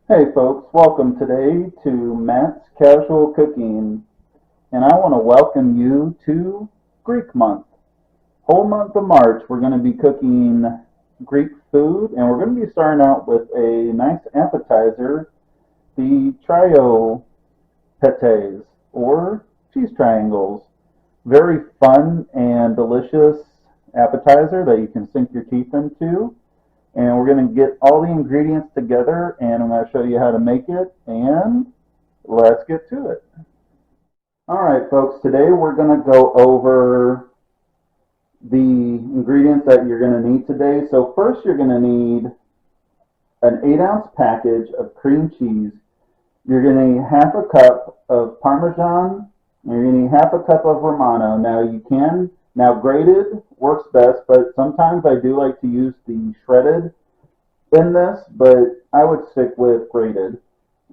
Hey folks, welcome today to Matt's Casual Cooking, and I want to welcome you to Greek Month. Whole month of March, we're going to be cooking Greek food, and we're going to be starting out with a nice appetizer, the Tyropetes, or cheese triangles. Very fun and delicious appetizer that you can sink your teeth into. And we're going to get all the ingredients together, and I'm going to show you how to make it, and let's get to it. All right, folks, today we're going to go over the ingredients that you're going to need today. So first you're going to need an 8-ounce package of cream cheese. You're going to need half a cup of Parmesan. You're going to need half a cup of Romano. Now grated works best, but sometimes I do like to use the shredded in this, but I would stick with grated.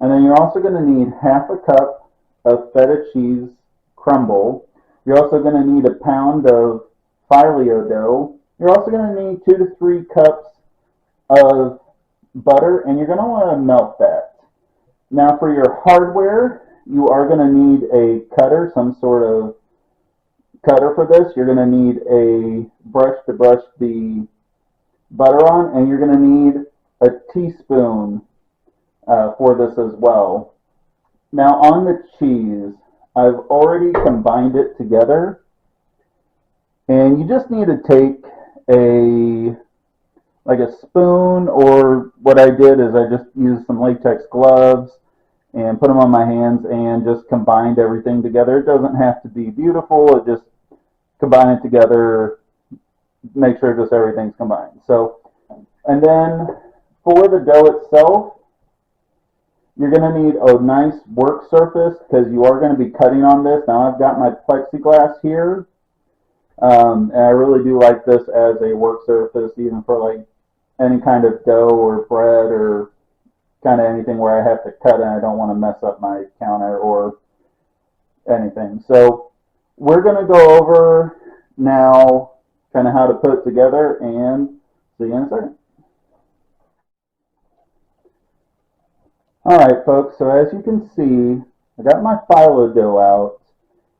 And then you're also going to need half a cup of feta cheese crumble. You're also going to need a pound of Phyllo dough. You're also going to need 2 to 3 cups of butter, and you're going to want to melt that. Now for your hardware, you are going to need a cutter, some sort of cutter for this. You're going to need a brush to brush the butter on, and you're going to need a teaspoon for this as well. Now on the cheese, I've already combined it together, and you just need to take a spoon, or what I did is I just used some latex gloves and put them on my hands and just combined everything together. It doesn't have to be beautiful, it just combine it together, make sure just everything's combined. So, and then for the dough itself, you're going to need a nice work surface because you are going to be cutting on this. Now I've got my plexiglass here, and I really do like this as a work surface, even for like any kind of dough or bread or kind of anything where I have to cut and I don't want to mess up my counter or anything. So we're going to go over now kind of how to put it together, and see you in a second. Alright folks, so as you can see, I got my Phyllo dough out,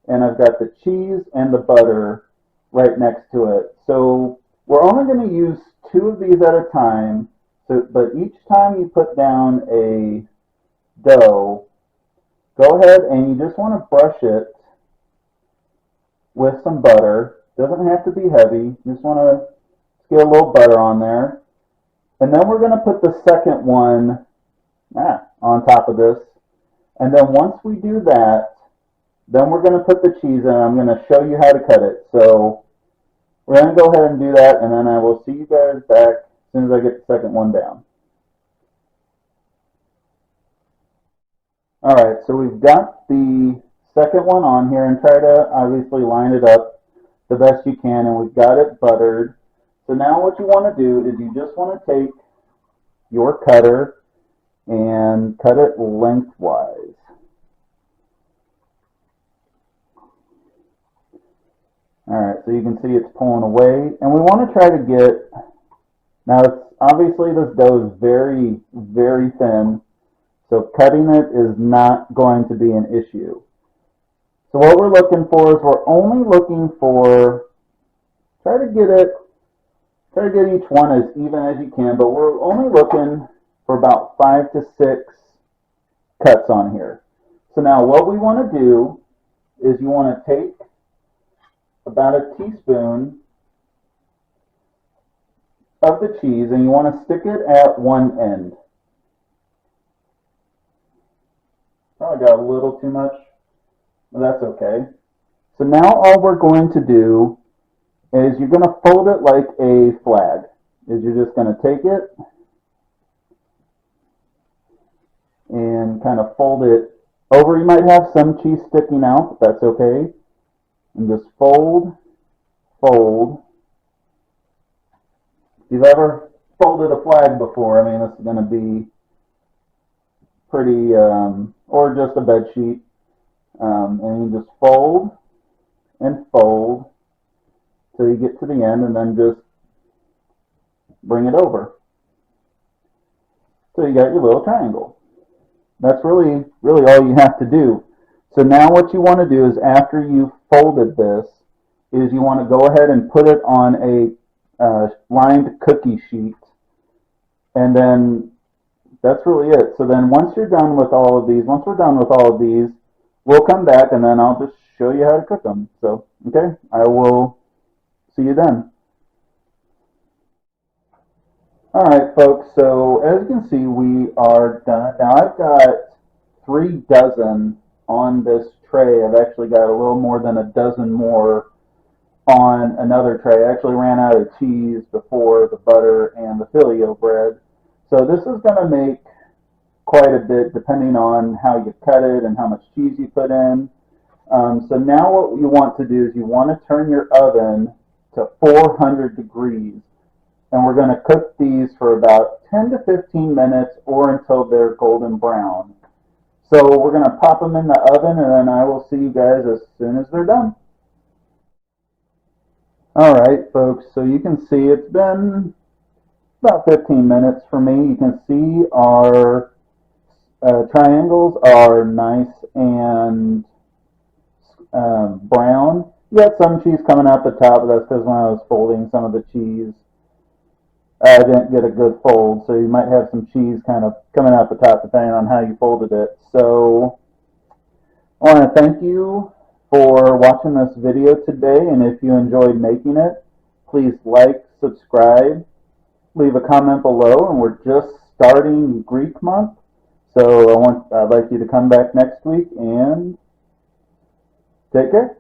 and I've got the cheese and the butter right next to it. So we're only going to use 2 of these at a time, but each time you put down a dough, go ahead and you just want to brush it with some butter. Doesn't have to be heavy. You just want to get a little butter on there. And then we're going to put the second one on top of this. And then once we do that, then we're going to put the cheese in. I'm going to show you how to cut it. So we're going to go ahead and do that, and then I will see you guys back as soon as I get the second one down. Alright, so we've got the second one on here, and try to obviously line it up the best you can, and we've got it buttered. So now what you want to do is you just want to take your cutter and cut it lengthwise. Alright, so you can see it's pulling away, and we want to try to get, now obviously this dough is very, very thin, so cutting it is not going to be an issue. So what we're looking for is we're only looking for, try to get each one as even as you can, but we're only looking for about 5 to 6 cuts on here. So now what we want to do is you want to take about a teaspoon of the cheese, and you want to stick it at one end. Probably got a little too much, but that's okay. So now all we're going to do is you're going to fold it like a flag. Is you're just going to take it and kind of fold it over. You might have some cheese sticking out, but that's okay. And just fold, fold. If you've ever folded a flag before, I mean, this is going to be pretty, or just a bed sheet. And you just fold and fold till you get to the end, and then just bring it over. So you got your little triangle. That's really all you have to do. So now what you want to do is after you've folded this, is you want to go ahead and put it on a lined cookie sheet, and then that's really it. So then once you're done with all of these, once we're done with all of these, we'll come back and then I'll just show you how to cook them. So, okay, I will see you then. All right, folks, so as you can see, we are done. Now I've got 3 dozen on this tray. I've actually got a little more than a dozen more on another tray. I actually ran out of cheese before the butter and the Phyllo bread. So this is going to make quite a bit depending on how you cut it and how much cheese you put in. So now what you want to do is you want to turn your oven to 400 degrees. And we're going to cook these for about 10 to 15 minutes or until they're golden brown. So we're going to pop them in the oven and then I will see you guys as soon as they're done. Alright folks, so you can see it's been about 15 minutes for me. You can see our triangles are nice and brown. You got some cheese coming out the top, but that's because when I was folding some of the cheese, I didn't get a good fold, so you might have some cheese kind of coming out the top depending on how you folded it. So I want to thank you for watching this video today, and if you enjoyed making it, please like, subscribe, leave a comment below, and we're just starting Greek month, so I'd like you to come back next week and take care.